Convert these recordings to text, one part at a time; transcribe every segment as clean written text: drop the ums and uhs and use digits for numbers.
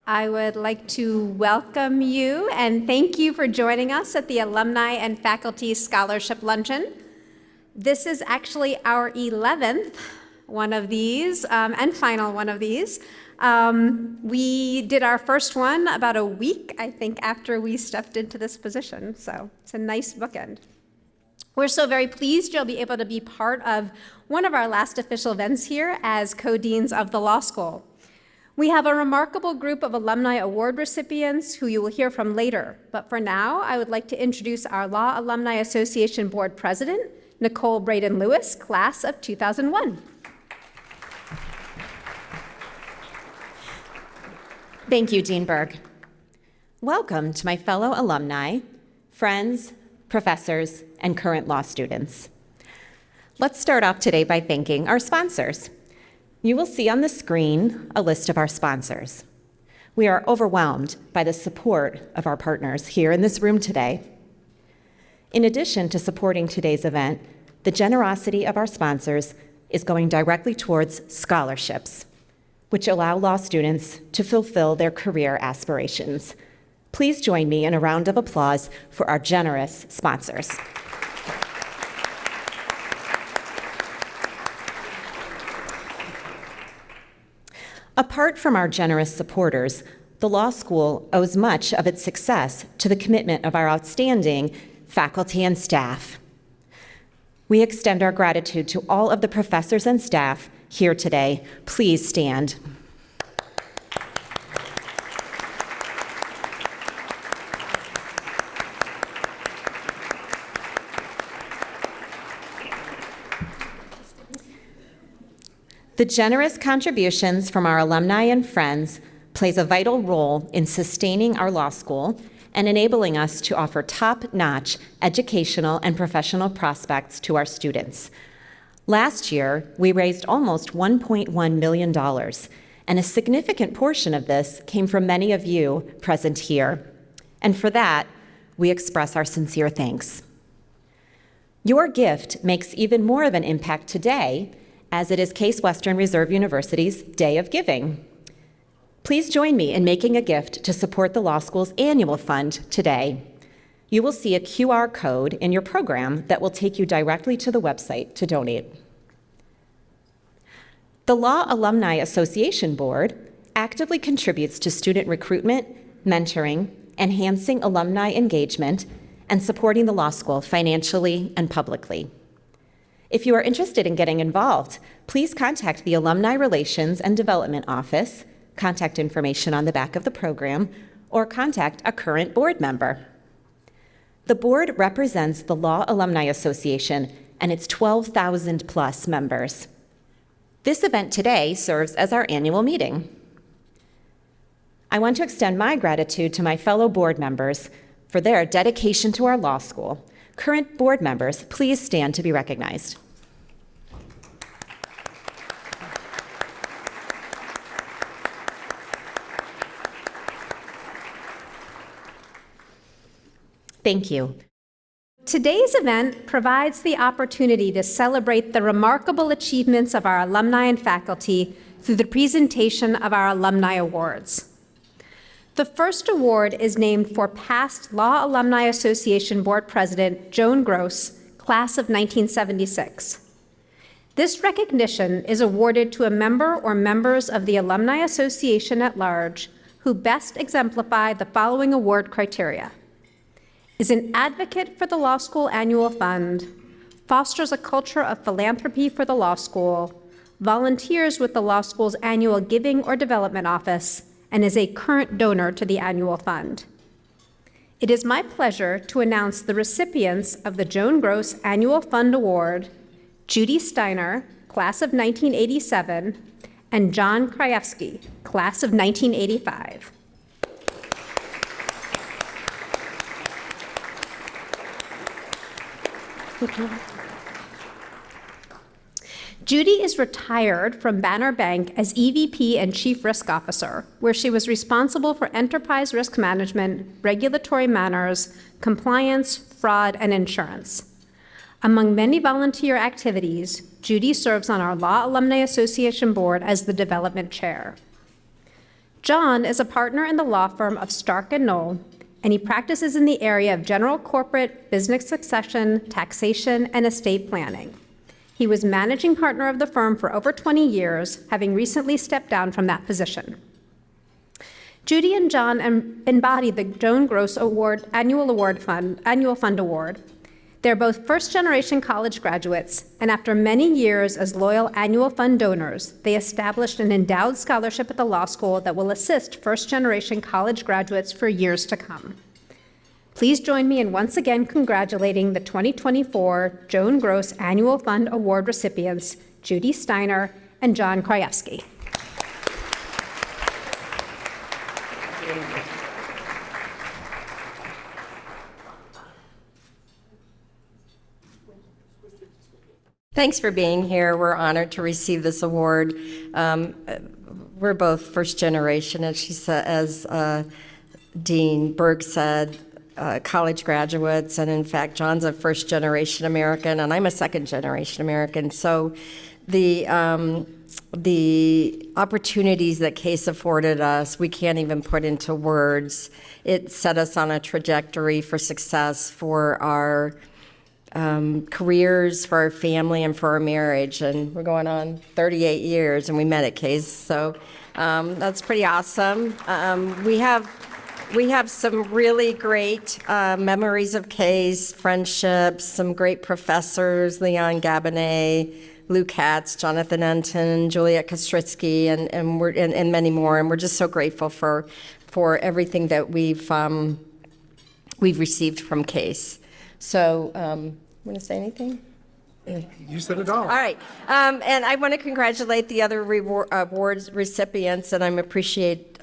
I would like to welcome you and thank you for joining us at the Alumni and Faculty Scholarship Luncheon. This is actually our 11th one of these and final one of these. We did our first one about a week, I think, after we stepped into this position, so it's a nice bookend. We're so very pleased you'll be able to be part of one of our last official events here as co-deans of the law school. We have a remarkable group of alumni award recipients who you will hear from later. But for now, I would like to introduce our Law Alumni Association Board President, Nicole Braden-Lewis, class of 2001. Thank you, Dean Berg. Welcome to my fellow alumni, friends, professors, and current law students. Let's start off today by thanking our sponsors. You will see on the screen a list of our sponsors. We are overwhelmed by the support of our partners here in this room today. In addition to supporting today's event, the generosity of our sponsors is going directly towards scholarships, which allow law students to fulfill their career aspirations. Please join me in a round of applause for our generous sponsors. Apart from our generous supporters, the law school owes much of its success to the commitment of our outstanding faculty and staff. We extend our gratitude to all of the professors and staff here today. Please stand. The generous contributions from our alumni and friends plays a vital role in sustaining our law school and enabling us to offer top-notch educational and professional prospects to our students. Last year, we raised almost $1.1 million, and a significant portion of this came from many of you present here. And for that, we express our sincere thanks. Your gift makes even more of an impact today, as it is Case Western Reserve University's Day of Giving. Please join me in making a gift to support the law school's annual fund today. You will see a QR code in your program that will take you directly to the website to donate. The Law Alumni Association Board actively contributes to student recruitment, mentoring, enhancing alumni engagement, and supporting the law school financially and publicly. If you are interested in getting involved, please contact the Alumni Relations and Development Office, contact information on the back of the program, or contact a current board member. The board represents the Law Alumni Association and its 12,000 plus members. This event today serves as our annual meeting. I want to extend my gratitude to my fellow board members for their dedication to our law school. Current board members, please stand to be recognized. Thank you. Today's event provides the opportunity to celebrate the remarkable achievements of our alumni and faculty through the presentation of our alumni awards. The first award is named for past Law Alumni Association Board President Joan Gross, class of 1976. This recognition is awarded to a member or members of the Alumni Association at large who best exemplify the following award criteria: is an advocate for the law school annual fund, fosters a culture of philanthropy for the law school, volunteers with the law school's annual giving or development office, and is a current donor to the annual fund. It is my pleasure to announce the recipients of the Joan Gross Annual Fund Award, Judy Steiner, class of 1987, and John Krajewski, class of 1985. Judy is retired from Banner Bank as EVP and Chief Risk Officer, where she was responsible for enterprise risk management, regulatory matters, compliance, fraud, and insurance. Among many volunteer activities, Judy serves on our Law Alumni Association board as the development chair. John is a partner in the law firm of Stark & Knoll, and he practices in the area of general corporate, business succession, taxation, and estate planning. He was managing partner of the firm for over 20 years, having recently stepped down from that position. Judy and John embody the Joan Gross Award Annual Fund Award. They're both first-generation college graduates, and after many years as loyal annual fund donors, they established an endowed scholarship at the law school that will assist first-generation college graduates for years to come. Please join me in once again congratulating the 2024 Joan Gross Annual Fund Award recipients, Judy Steiner and John Krajewski. Thanks for being here. We're honored to receive this award. We're both first generation, as Dean Berg said, college graduates, and in fact, John's a first generation American, and I'm a second generation American. So the opportunities that CASE afforded us, we can't even put into words. It set us on a trajectory for success for our careers, for our family, and for our marriage. And we're going on 38 years, and we met at CASE, so that's pretty awesome. We have some really great memories of CASE, friendships, some great professors, Leon Gabinet, Lou Katz, Jonathan Enton, Juliet Kostritsky, and many more. And we're just so grateful for everything that we've received from CASE. So, want to say anything? You said it all. All right. And I want to congratulate the other awards recipients, and I appreciate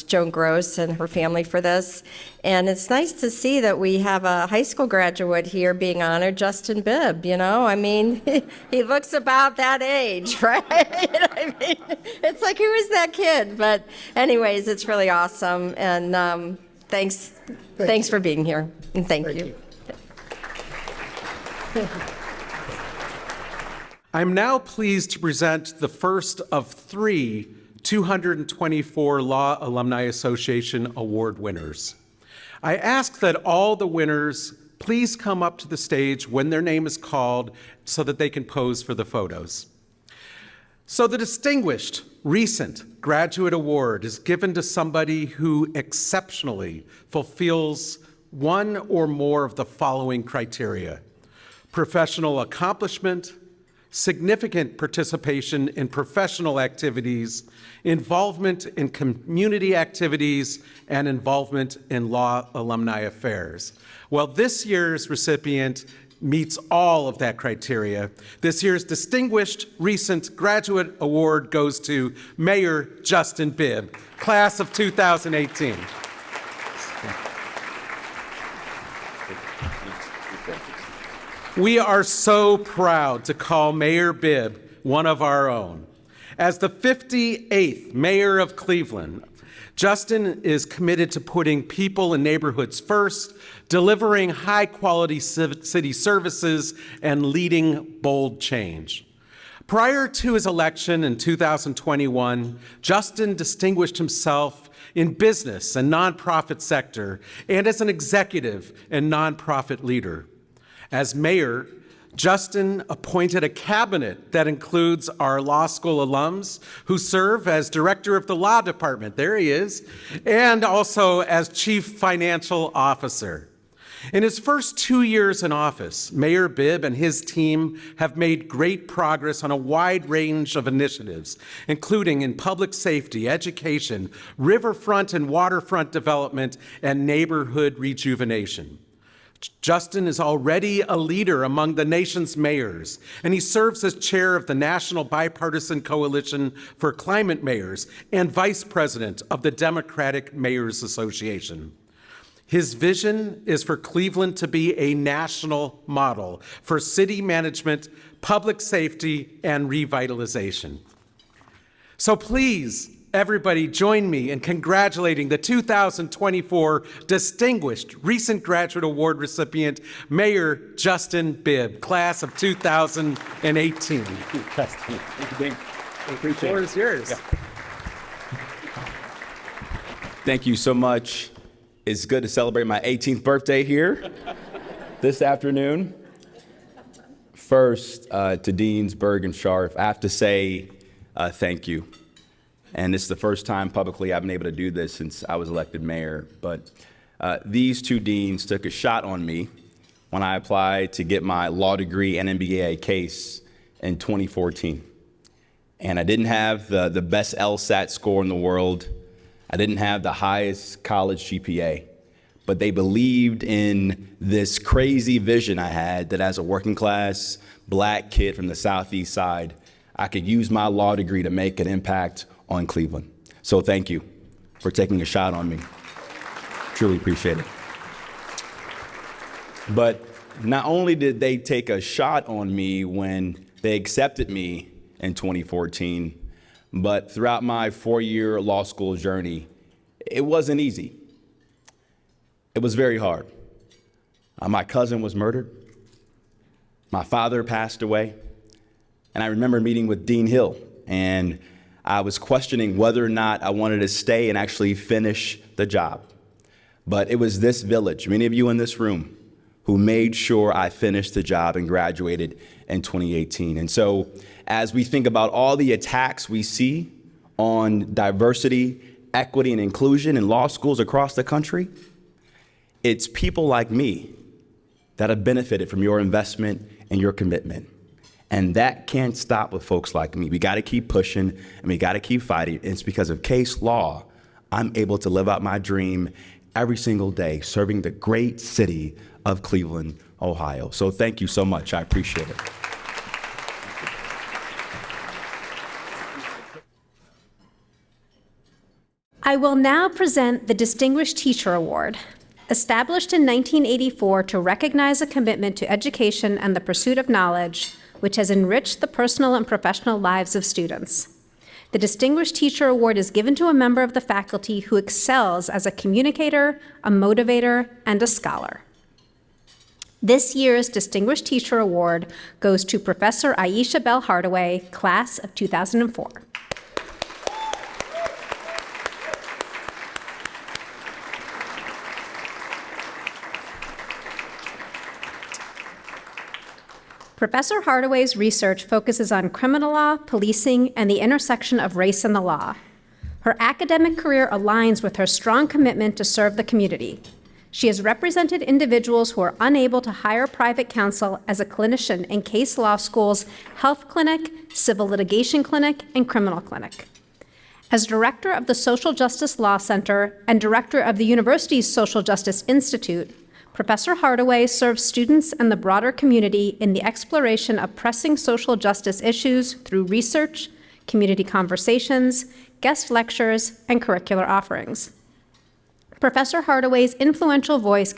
Joan Gross and her family for this. And it's nice to see that we have a high school graduate here being honored, Justin Bibb, you know? I mean, he looks about that age, right? I mean, it's like, who is that kid? But anyways, it's really awesome. And thanks for being here. And thank you. I'm now pleased to present the first of 3 224 Law Alumni Association Award winners. I ask that all the winners please come up to the stage when their name is called so that they can pose for the photos. So the distinguished recent graduate award is given to somebody who exceptionally fulfills one or more of the following criteria: professional accomplishment, significant participation in professional activities, involvement in community activities, and involvement in law alumni affairs. Well, this year's recipient meets all of that criteria. This year's distinguished recent graduate award goes to Mayor Justin Bibb, class of 2018. We are so proud to call Mayor Bibb one of our own. As the 58th mayor of Cleveland, Justin is committed to putting people and neighborhoods first, delivering high-quality city services, and leading bold change. Prior to his election in 2021, Justin distinguished himself in business and nonprofit sector and as an executive and nonprofit leader. As mayor, Justin appointed a cabinet that includes our law school alums who serve as director of the law department, there he is, and also as chief financial officer. In his first 2 years in office, Mayor Bibb and his team have made great progress on a wide range of initiatives, including in public safety, education, riverfront and waterfront development, and neighborhood rejuvenation. Justin is already a leader among the nation's mayors, and he serves as chair of the National Bipartisan Coalition for Climate Mayors and vice president of the Democratic Mayors Association. His vision is for Cleveland to be a national model for city management, public safety, and revitalization. So please, everybody, join me in congratulating the 2024 Distinguished Recent Graduate Award recipient, Mayor Justin Bibb, class of 2018. Thank you, Justin. Thank you, Dean. I appreciate it. The floor is yours. Yeah. Thank you so much. It's good to celebrate my 18th birthday here this afternoon. First, to Deans Berg and Scharf, I have to say thank you. And this is the first time publicly I've been able to do this since I was elected mayor. But these two deans took a shot on me when I applied to get my law degree and MBA case in 2014. And I didn't have the best LSAT score in the world. I didn't have the highest college GPA. But they believed in this crazy vision I had that as a working class black kid from the Southeast side, I could use my law degree to make an impact on Cleveland. So thank you for taking a shot on me. Truly appreciate it. But not only did they take a shot on me when they accepted me in 2014, but throughout my 4-year law school journey, it wasn't easy. It was very hard. My cousin was murdered. My father passed away. And I remember meeting with Dean Hill, and I was questioning whether or not I wanted to stay and actually finish the job. But it was this village, many of you in this room, who made sure I finished the job and graduated in 2018. And so as we think about all the attacks we see on diversity, equity, and inclusion in law schools across the country, it's people like me that have benefited from your investment and your commitment. And that can't stop with folks like me. We got to keep pushing and we got to keep fighting. And it's because of case law, I'm able to live out my dream every single day, serving the great city of Cleveland, Ohio. So thank you so much. I appreciate it. I will now present the Distinguished Teacher Award. Established in 1984 to recognize a commitment to education and the pursuit of knowledge, which has enriched the personal and professional lives of students. The Distinguished Teacher Award is given to a member of the faculty who excels as a communicator, a motivator, and a scholar. This year's Distinguished Teacher Award goes to Professor Aisha Bell Hardaway, class of 2004. Professor Hardaway's research focuses on criminal law, policing, and the intersection of race and the law. Her academic career aligns with her strong commitment to serve the community. She has represented individuals who are unable to hire private counsel as a clinician in Case Law School's health clinic, civil litigation clinic, and criminal clinic. As director of the Social Justice Law Center and director of the university's Social Justice Institute, Professor Hardaway serves students and the broader community in the exploration of pressing social justice issues through research, community conversations, guest lectures, and curricular offerings. Professor Hardaway's influential voice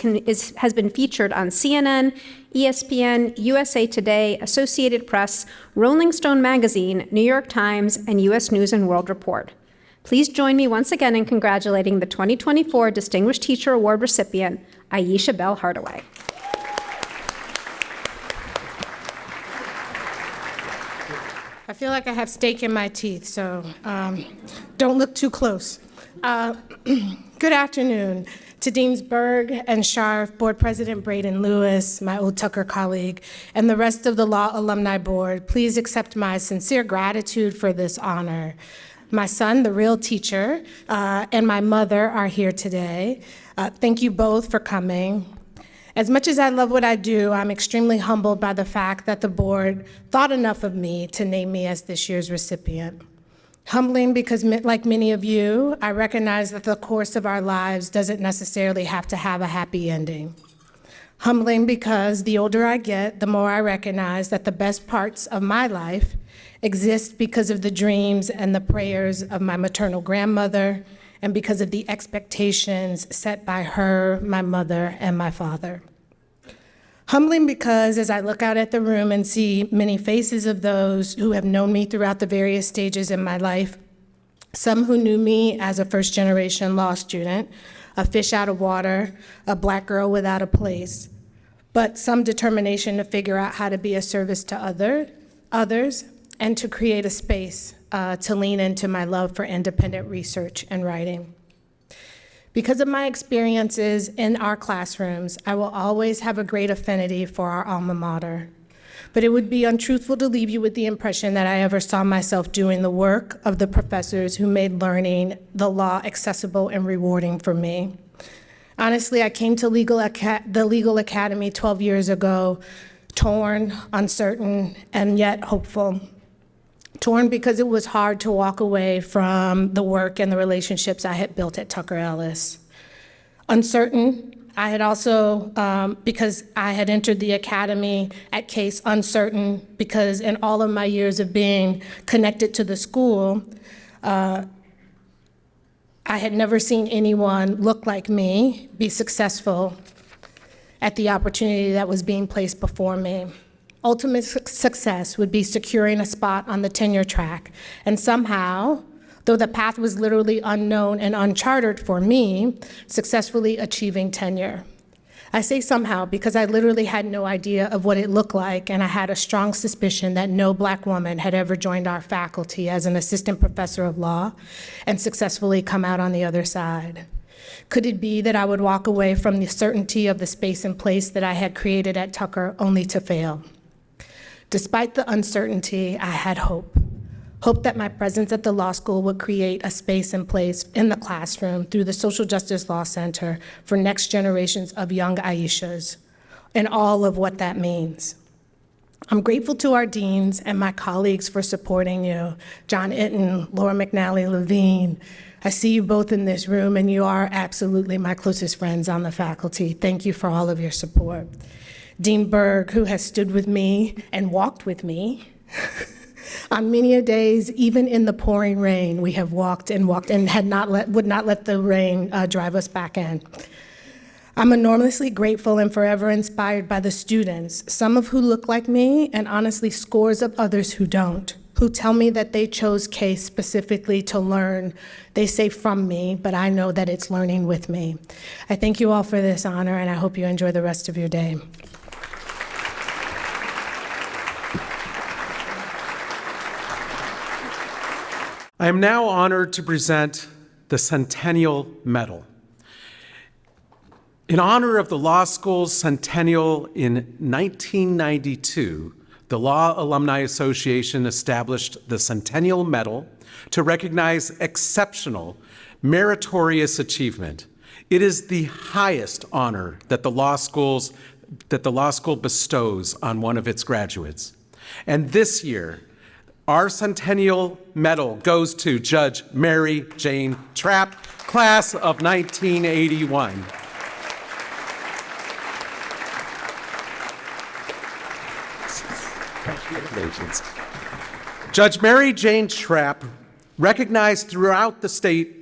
has been featured on CNN, ESPN, USA Today, Associated Press, Rolling Stone Magazine, New York Times, and U.S. News and World Report. Please join me once again in congratulating the 2024 Distinguished Teacher Award recipient, Aisha Bell Hardaway. I feel like I have steak in my teeth, so don't look too close. Good afternoon to Deans Berg and Scharf, Board President Braden Lewis, my old Tucker colleague, and the rest of the Law Alumni Board. Please accept my sincere gratitude for this honor. My son, the real teacher, and my mother are here today. Thank you both for coming. As much as I love what I do, I'm extremely humbled by the fact that the board thought enough of me to name me as this year's recipient. Humbling because, like many of you, I recognize that the course of our lives doesn't necessarily have to have a happy ending. Humbling because the older I get, the more I recognize that the best parts of my life exist because of the dreams and the prayers of my maternal grandmother, and because of the expectations set by her, my mother, and my father. Humbling because as I look out at the room and see many faces of those who have known me throughout the various stages in my life, some who knew me as a first-generation law student, a fish out of water, a Black girl without a place, but some determination to figure out how to be a service to others, and to create a space to lean into my love for independent research and writing. Because of my experiences in our classrooms, I will always have a great affinity for our alma mater. But it would be untruthful to leave you with the impression that I ever saw myself doing the work of the professors who made learning the law accessible and rewarding for me. Honestly, I came to the Legal Academy 12 years ago, torn, uncertain, and yet hopeful. Torn because it was hard to walk away from the work and the relationships I had built at Tucker Ellis. Uncertain, I had also, because I had entered the academy at Case uncertain, because in all of my years of being connected to the school, I had never seen anyone look like me be successful at the opportunity that was being placed before me. Ultimate success would be securing a spot on the tenure track, and somehow, though the path was literally unknown and uncharted for me, successfully achieving tenure. I say somehow because I literally had no idea of what it looked like, and I had a strong suspicion that no Black woman had ever joined our faculty as an assistant professor of law and successfully come out on the other side. Could it be that I would walk away from the certainty of the space and place that I had created at Tucker only to fail? Despite the uncertainty, I had hope. Hope that my presence at the law school would create a space and place in the classroom through the Social Justice Law Center for next generations of young Aishas, and all of what that means. I'm grateful to our deans and my colleagues for supporting you. John Itten, Laura McNally Levine. I see you both in this room, and you are absolutely my closest friends on the faculty. Thank you for all of your support. Dean Berg, who has stood with me and walked with me on many a days, even in the pouring rain, we have walked and would not let the rain drive us back in. I'm enormously grateful and forever inspired by the students, some of who look like me, and honestly scores of others who don't, who tell me that they chose Case specifically to learn. They say from me, but I know that it's learning with me. I thank you all for this honor, and I hope you enjoy the rest of your day. I am now honored to present the Centennial Medal. In honor of the law school's centennial in 1992, the Law Alumni Association established the Centennial Medal to recognize exceptional, meritorious achievement. It is the highest honor that the law school bestows on one of its graduates. And this year, our Centennial Medal goes to Judge Mary Jane Trapp, class of 1981. Congratulations. Judge Mary Jane Trapp, recognized throughout the state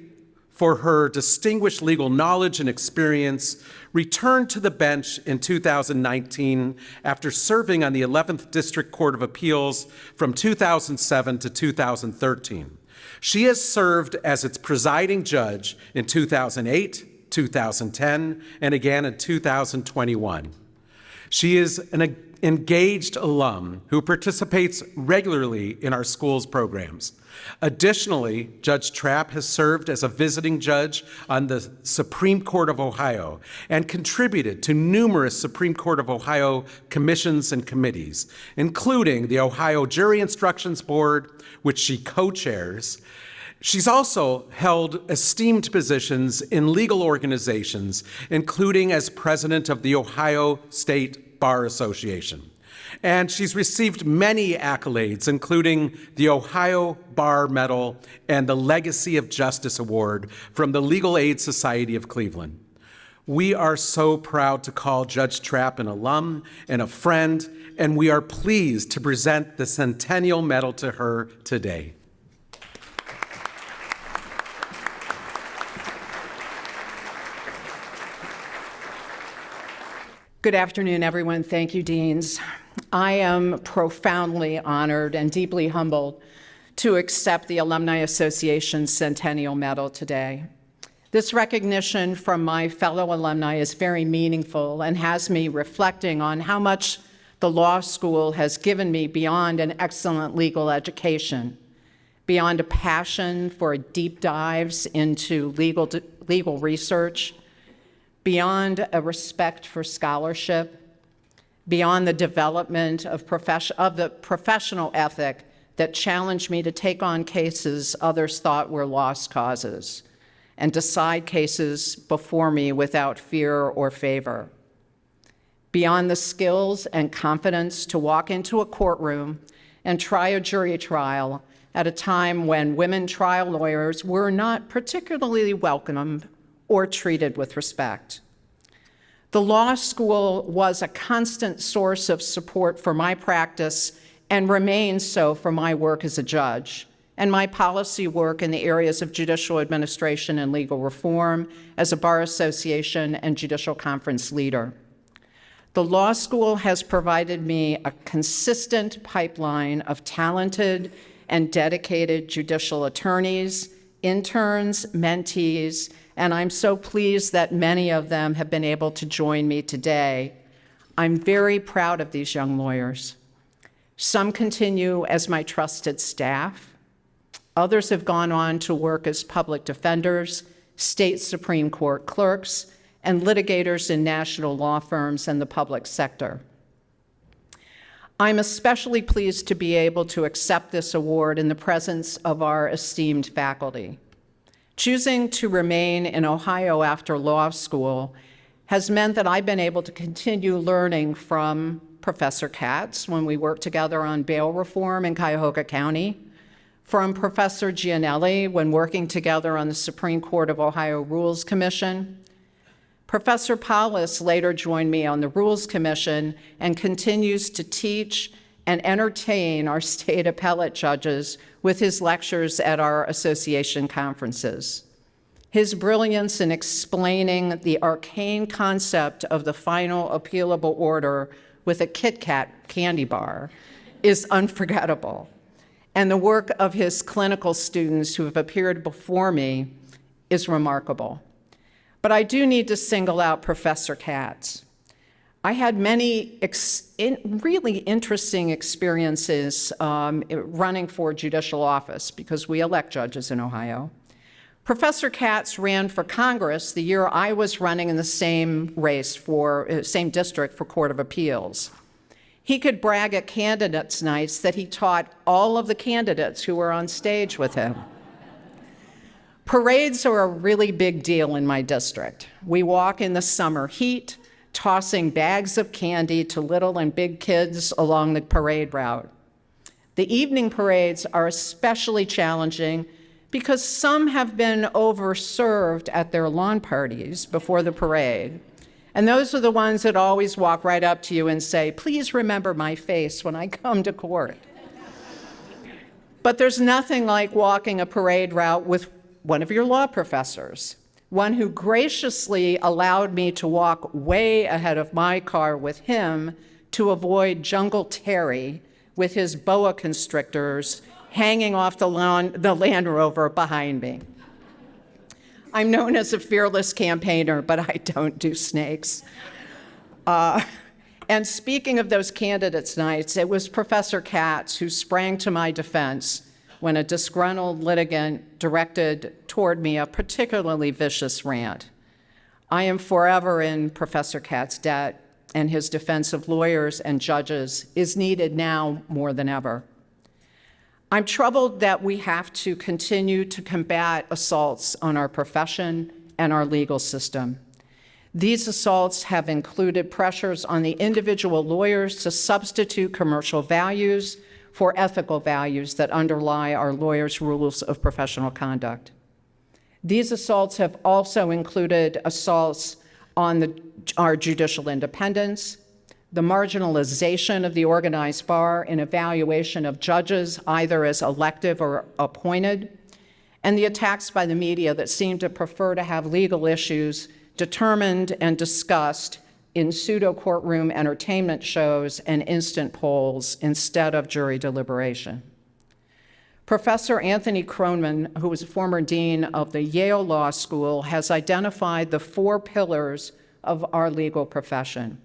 for her distinguished legal knowledge and experience, returned to the bench in 2019 after serving on the 11th District Court of Appeals from 2007 to 2013. She has served as its presiding judge in 2008, 2010, and again in 2021. She is an engaged alum who participates regularly in our school's programs. Additionally, Judge Trapp has served as a visiting judge on the Supreme Court of Ohio and contributed to numerous Supreme Court of Ohio commissions and committees, including the Ohio Jury Instructions Board, which she co-chairs. She's also held esteemed positions in legal organizations, including as president of the Ohio State Bar Association. And she's received many accolades, including the Ohio Bar Medal and the Legacy of Justice Award from the Legal Aid Society of Cleveland. We are so proud to call Judge Trapp an alum and a friend, and we are pleased to present the Centennial Medal to her today. Good afternoon, everyone. Thank you, Deans. I am profoundly honored and deeply humbled to accept the Alumni Association's Centennial Medal today. This recognition from my fellow alumni is very meaningful and has me reflecting on how much the law school has given me beyond an excellent legal education, beyond a passion for deep dives into legal research, beyond a respect for scholarship, beyond the development of the professional ethic that challenged me to take on cases others thought were lost causes and decide cases before me without fear or favor. Beyond the skills and confidence to walk into a courtroom and try a jury trial at a time when women trial lawyers were not particularly welcomed or treated with respect. The law school was a constant source of support for my practice and remains so for my work as a judge and my policy work in the areas of judicial administration and legal reform as a bar association and judicial conference leader. The law school has provided me a consistent pipeline of talented and dedicated judicial attorneys, interns, mentees, and I'm so pleased that many of them have been able to join me today. I'm very proud of these young lawyers. Some continue as my trusted staff. Others have gone on to work as public defenders, state Supreme Court clerks, and litigators in national law firms and the public sector. I'm especially pleased to be able to accept this award in the presence of our esteemed faculty. Choosing to remain in Ohio after law school has meant that I've been able to continue learning from Professor Katz when we worked together on bail reform in Cuyahoga County, from Professor Gianelli when working together on the Supreme Court of Ohio Rules Commission. Professor Paulus later joined me on the Rules Commission and continues to teach and entertain our state appellate judges with his lectures at our association conferences. His brilliance in explaining the arcane concept of the final appealable order with a Kit Kat candy bar is unforgettable. And the work of his clinical students who have appeared before me is remarkable. But I do need to single out Professor Katz. I had many really interesting experiences running for judicial office because we elect judges in Ohio. Professor Katz ran for Congress the year I was running in the same race same district for Court of Appeals. He could brag at candidates' nights that he taught all of the candidates who were on stage with him. Parades are a really big deal in my district. We walk in the summer heat, tossing bags of candy to little and big kids along the parade route. The evening parades are especially challenging because some have been overserved at their lawn parties before the parade. And those are the ones that always walk right up to you and say, "Please remember my face when I come to court." But there's nothing like walking a parade route with one of your law professors, one who graciously allowed me to walk way ahead of my car with him to avoid Jungle Terry with his boa constrictors hanging off the Land Rover behind me. I'm known as a fearless campaigner, but I don't do snakes. And speaking of those candidates' nights, it was Professor Katz who sprang to my defense when a disgruntled litigant directed toward me a particularly vicious rant. I am forever in Professor Katz's debt, and his defense of lawyers and judges is needed now more than ever. I'm troubled that we have to continue to combat assaults on our profession and our legal system. These assaults have included pressures on the individual lawyers to substitute commercial values for ethical values that underlie our lawyers' rules of professional conduct. These assaults have also included assaults on our judicial independence, the marginalization of the organized bar in evaluation of judges either as elective or appointed, and the attacks by the media that seem to prefer to have legal issues determined and discussed in pseudo-courtroom entertainment shows and instant polls instead of jury deliberation. Professor Anthony Kronman, who was a former dean of the Yale Law School, has identified the 4 pillars of our legal profession.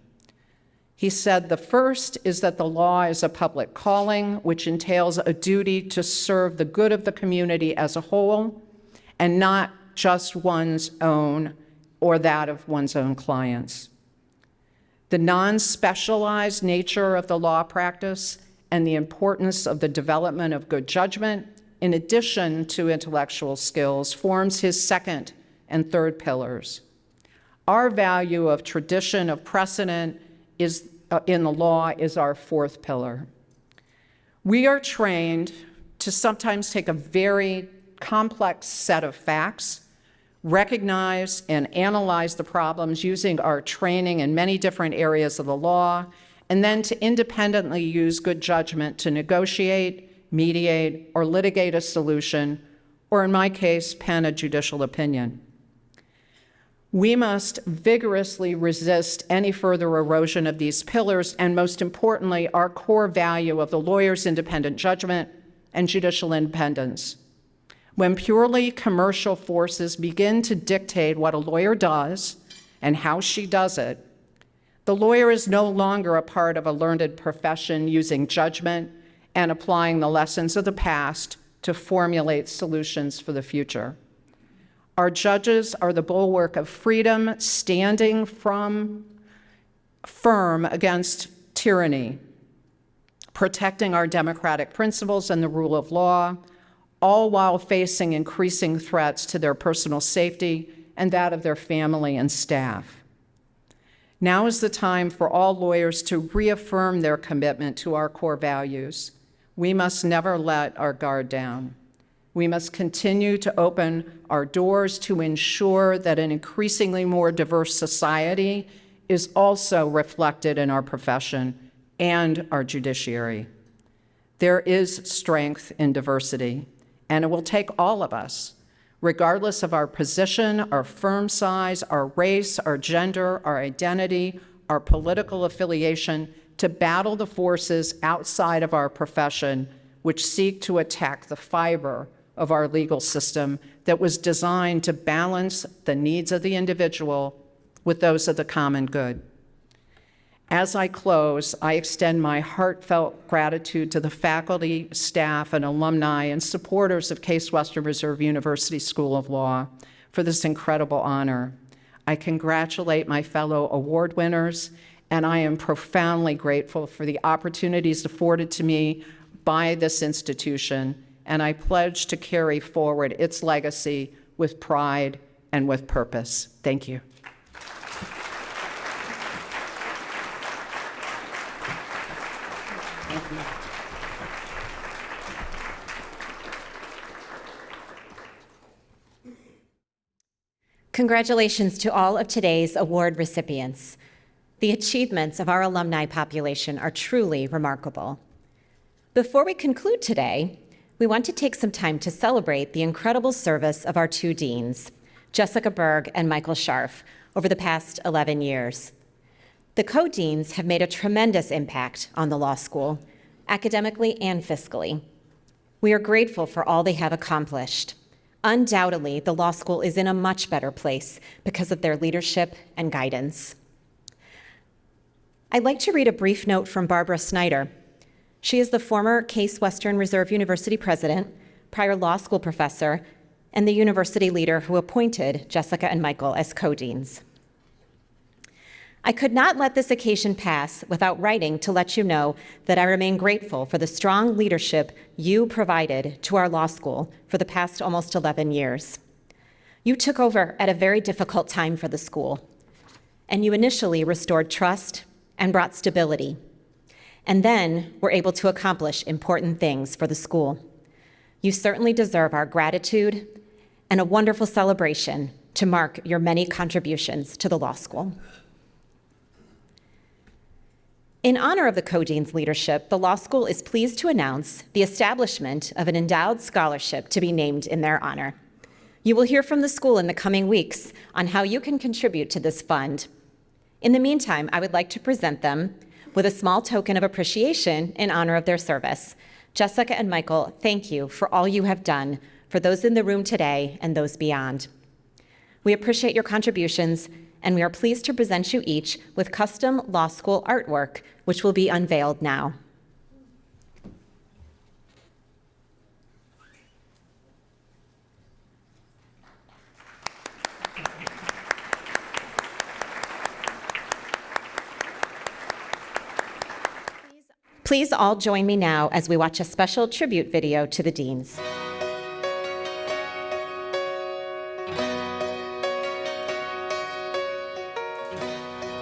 He said the first is that the law is a public calling, which entails a duty to serve the good of the community as a whole and not just one's own or that of one's own clients. The non-specialized nature of the law practice and the importance of the development of good judgment, in addition to intellectual skills, forms his second and third pillars. Our value of tradition of precedent is, in the law is our fourth pillar. We are trained to sometimes take a very complex set of facts, recognize and analyze the problems using our training in many different areas of the law, and then to independently use good judgment to negotiate, mediate, or litigate a solution, or in my case, pen a judicial opinion. We must vigorously resist any further erosion of these pillars, and most importantly, our core value of the lawyer's independent judgment and judicial independence. When purely commercial forces begin to dictate what a lawyer does and how she does it, the lawyer is no longer a part of a learned profession using judgment and applying the lessons of the past to formulate solutions for the future. Our judges are the bulwark of freedom, standing firm against tyranny, protecting our democratic principles and the rule of law, all while facing increasing threats to their personal safety and that of their family and staff. Now is the time for all lawyers to reaffirm their commitment to our core values. We must never let our guard down. We must continue to open our doors to ensure that an increasingly more diverse society is also reflected in our profession and our judiciary. There is strength in diversity, and it will take all of us, regardless of our position, our firm size, our race, our gender, our identity, our political affiliation, to battle the forces outside of our profession which seek to attack the fiber of our legal system that was designed to balance the needs of the individual with those of the common good. As I close, I extend my heartfelt gratitude to the faculty, staff, and alumni and supporters of Case Western Reserve University School of Law for this incredible honor. I congratulate my fellow award winners, and I am profoundly grateful for the opportunities afforded to me by this institution, and I pledge to carry forward its legacy with pride and with purpose. Thank you. Congratulations to all of today's award recipients. The achievements of our alumni population are truly remarkable. Before we conclude today, we want to take some time to celebrate the incredible service of our two deans, Jessica Berg and Michael Scharf, over the past 11 years. The co-deans have made a tremendous impact on the law school, academically and fiscally. We are grateful for all they have accomplished. Undoubtedly, the law school is in a much better place because of their leadership and guidance. I'd like to read a brief note from Barbara Snyder. She is the former Case Western Reserve University president, prior law school professor, and the university leader who appointed Jessica and Michael as co-deans. I could not let this occasion pass without writing to let you know that I remain grateful for the strong leadership you provided to our law school for the past almost 11 years. You took over at a very difficult time for the school, and you initially restored trust and brought stability, and then were able to accomplish important things for the school. You certainly deserve our gratitude and a wonderful celebration to mark your many contributions to the law school. In honor of the co-dean's leadership, the law school is pleased to announce the establishment of an endowed scholarship to be named in their honor. You will hear from the school in the coming weeks on how you can contribute to this fund. In the meantime, I would like to present them with a small token of appreciation in honor of their service. Jessica and Michael, thank you for all you have done for those in the room today and those beyond. We appreciate your contributions, and we are pleased to present you each with custom law school artwork, which will be unveiled now. Please all join me now as we watch a special tribute video to the deans.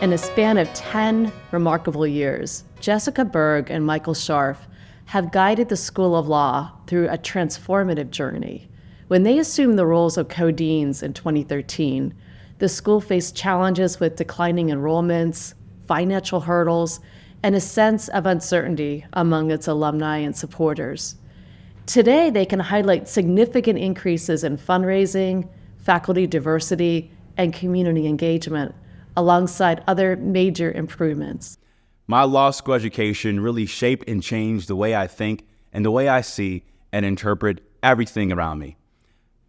In a span of 10 remarkable years, Jessica Berg and Michael Scharf have guided the School of Law through a transformative journey. When they assumed the roles of co-deans in 2013, the school faced challenges with declining enrollments, financial hurdles, and a sense of uncertainty among its alumni and supporters. Today, they can highlight significant increases in fundraising, faculty diversity, and community engagement, alongside other major improvements. My law school education really shaped and changed the way I think and the way I see and interpret everything around me.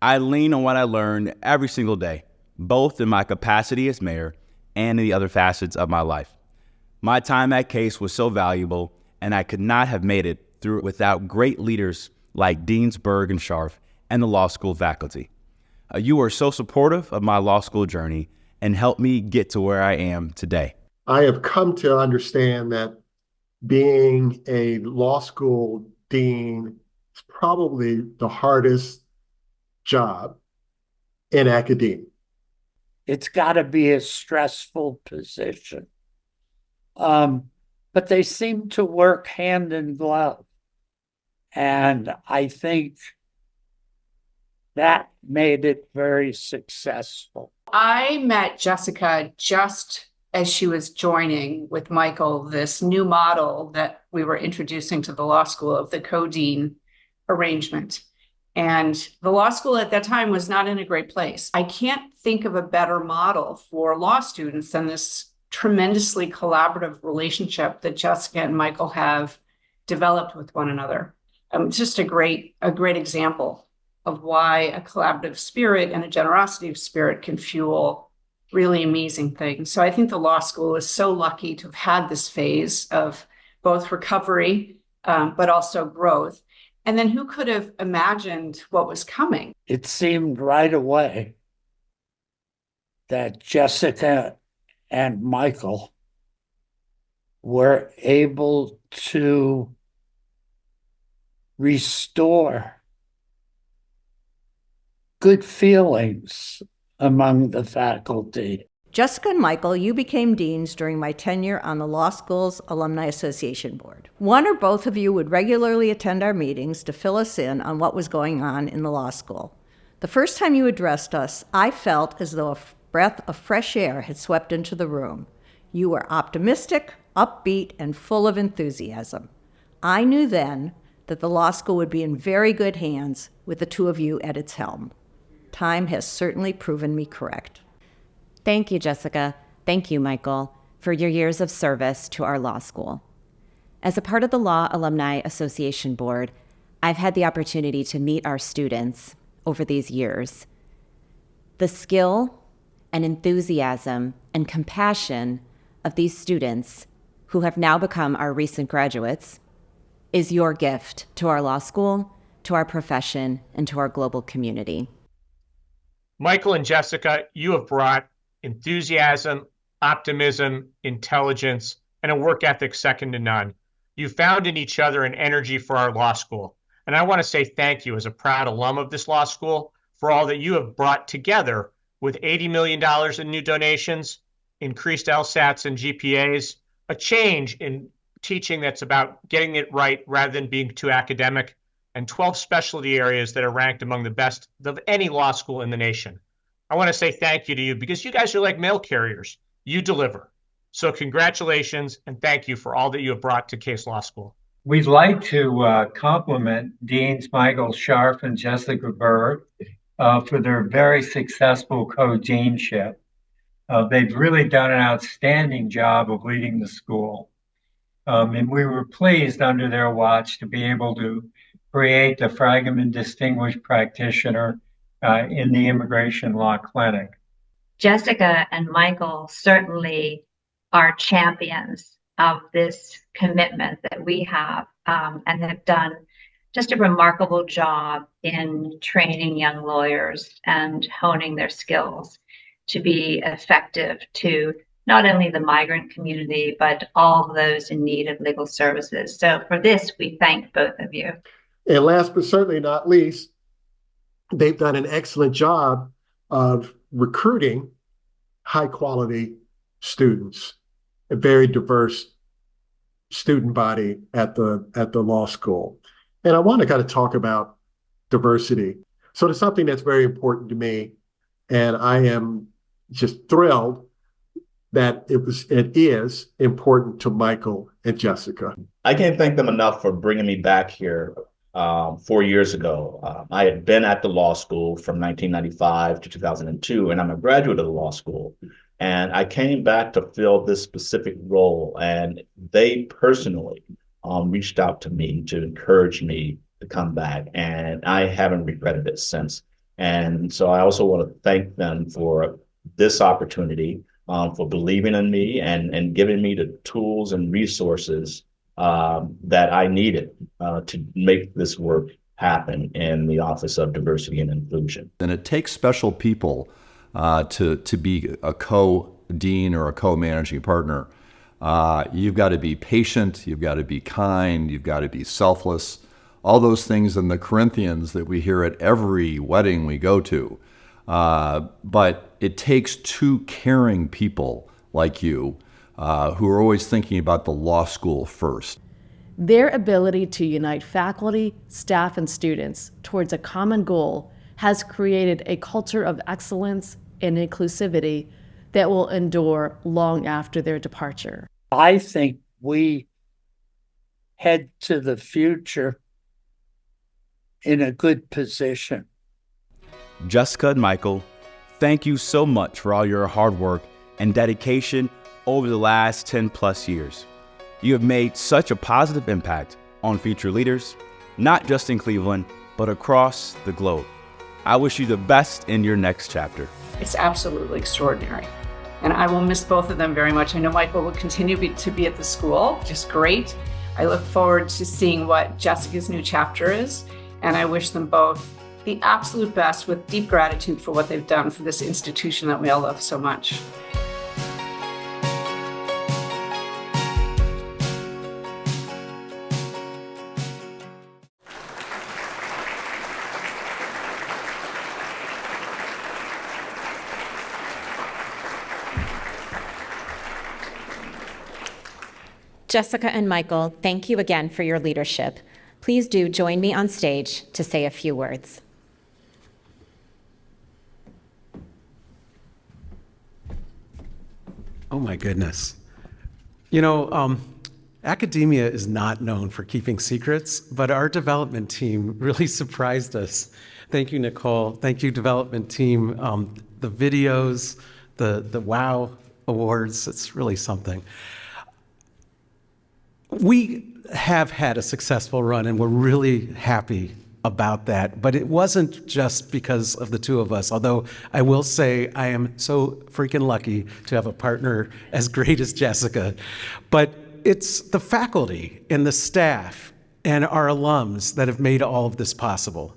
I lean on what I learned every single day, both in my capacity as mayor and in the other facets of my life. My time at Case was so valuable, and I could not have made it through without great leaders like Deans Berg and Scharf and the law school faculty. You were so supportive of my law school journey and helped me get to where I am today. I have come to understand that being a law school dean is probably the hardest job in academia. It's got to be a stressful position. But they seem to work hand in glove. And I think that made it very successful. I met Jessica just as she was joining with Michael this new model that we were introducing to the law school of the co-dean arrangement. And the law school at that time was not in a great place. I can't think of a better model for law students than this tremendously collaborative relationship that Jessica and Michael have developed with one another. It's just a great example of why a collaborative spirit and a generosity of spirit can fuel really amazing things. So I think the law school is so lucky to have had this phase of both recovery, but also growth. And then who could have imagined what was coming? It seemed right away that Jessica and Michael were able to restore good feelings among the faculty. Jessica and Michael, you became deans during my tenure on the law school's Alumni Association board. One or both of you would regularly attend our meetings to fill us in on what was going on in the law school. The first time you addressed us, I felt as though a breath of fresh air had swept into the room. You were optimistic, upbeat, and full of enthusiasm. I knew then that the law school would be in very good hands with the two of you at its helm. Time has certainly proven me correct. Thank you, Jessica. Thank you, Michael, for your years of service to our law school. As a part of the Law Alumni Association Board, I've had the opportunity to meet our students over these years. The skill and enthusiasm and compassion of these students, who have now become our recent graduates, is your gift to our law school, to our profession, and to our global community. Michael and Jessica, you have brought enthusiasm, optimism, intelligence, and a work ethic second to none. You found in each other an energy for our law school. And I want to say thank you as a proud alum of this law school for all that you have brought together with $80 million in new donations, increased LSATs and GPAs, a change in teaching that's about getting it right rather than being too academic, and 12 specialty areas that are ranked among the best of any law school in the nation. I want to say thank you to you because you guys are like mail carriers. You deliver. So congratulations and thank you for all that you have brought to Case Law School. We'd like to compliment Deans Michael Scharf and Jessica Berg for their very successful co-deanship. They've really done an outstanding job of leading the school. And we were pleased under their watch to be able to create the Fragman Distinguished Practitioner in the Immigration Law Clinic. Jessica and Michael certainly are champions of this commitment that we have and have done just a remarkable job in training young lawyers and honing their skills to be effective, to not only the migrant community, but all those in need of legal services. So for this, we thank both of you. And last but certainly not least, they've done an excellent job of recruiting high quality students, a very diverse student body at the law school. And I want to kind of talk about diversity. So it's something that's very important to me. And I am just thrilled that it is important to Michael and Jessica. I can't thank them enough for bringing me back here 4 years ago. I had been at the law school from 1995 to 2002, and I'm a graduate of the law school. And I came back to fill this specific role, and they personally reached out to me to encourage me to come back, and I haven't regretted it since. And so I also want to thank them for this opportunity, for believing in me and giving me the tools and resources that I needed to make this work happen in the Office of Diversity and Inclusion. And it takes special people to be a co-dean or a co-managing partner. You've got to be patient, you've got to be kind, you've got to be selfless, all those things in the Corinthians that we hear at every wedding we go to. But it takes two caring people like you who are always thinking about the law school first. Their ability to unite faculty, staff, and students towards a common goal has created a culture of excellence and inclusivity that will endure long after their departure. I think we head to the future in a good position. Jessica and Michael, thank you so much for all your hard work and dedication over the last 10 plus years. You have made such a positive impact on future leaders, not just in Cleveland, but across the globe. I wish you the best in your next chapter. It's absolutely extraordinary. And I will miss both of them very much. I know Michael will continue to be at the school, just great. I look forward to seeing what Jessica's new chapter is, and I wish them both the absolute best with deep gratitude for what they've done for this institution that we all love so much. Jessica and Michael, thank you again for your leadership. Please do join me on stage to say a few words. Oh my goodness. You know, academia is not known for keeping secrets, but our development team really surprised us. Thank you, Nicole. Thank you, development team. The videos, the WOW awards, it's really something. We have had a successful run, and we're really happy about that. But it wasn't just because of the two of us, although I will say I am so freaking lucky to have a partner as great as Jessica. But it's the faculty and the staff and our alums that have made all of this possible.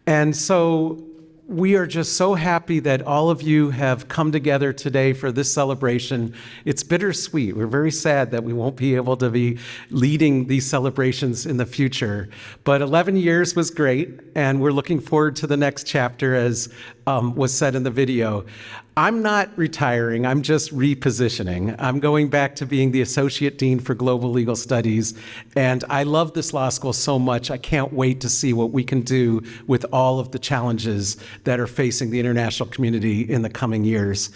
And so we are just so happy that all of you have come together today for this celebration. It's bittersweet. We're very sad that we won't be able to be leading these celebrations in the future. But 11 years was great, and we're looking forward to the next chapter, as was said in the video. I'm not retiring, I'm just repositioning. I'm going back to being the Associate Dean for Global Legal Studies, and I love this law school so much. I can't wait to see what we can do with all of the challenges that are facing the international community in the coming years.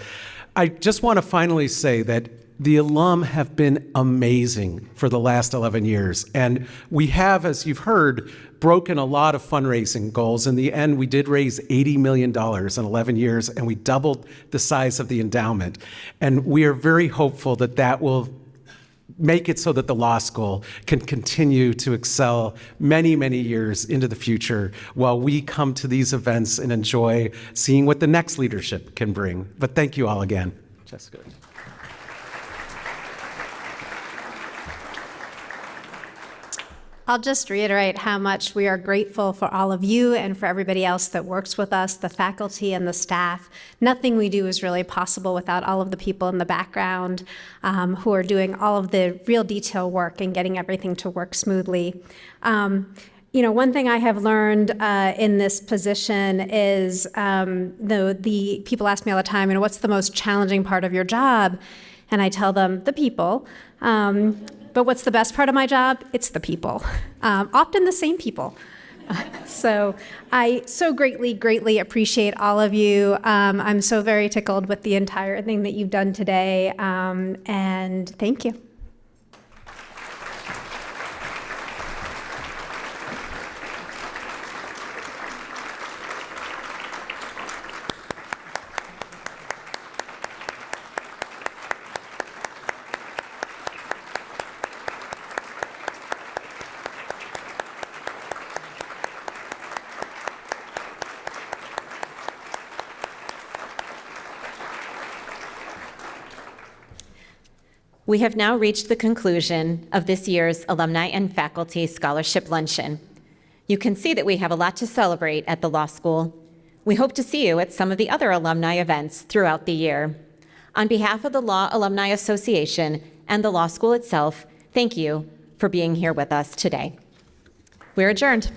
I just want to finally say that the alum have been amazing for the last 11 years, and we have, as you've heard, broken a lot of fundraising goals. In the end, we did raise $80 million in 11 years, and we doubled the size of the endowment. And we are very hopeful that that will make it so that the law school can continue to excel many, many years into the future while we come to these events and enjoy seeing what the next leadership can bring. But thank you all again. Jessica. I'll just reiterate how much we are grateful for all of you and for everybody else that works with us, the faculty and the staff. Nothing we do is really possible without all of the people in the background who are doing all of the real detail work and getting everything to work smoothly. One thing I have learned in this position is the people ask me all the time, what's the most challenging part of your job? And I tell them, the people. But what's the best part of my job? It's the people, often the same people. So I so greatly appreciate all of you. I'm so very tickled with the entire thing that you've done today, and thank you. We have now reached the conclusion of this year's Alumni and Faculty Scholarship Luncheon. You can see that we have a lot to celebrate at the law school. We hope to see you at some of the other alumni events throughout the year. On behalf of the Law Alumni Association and the law school itself, thank you for being here with us today. We're adjourned.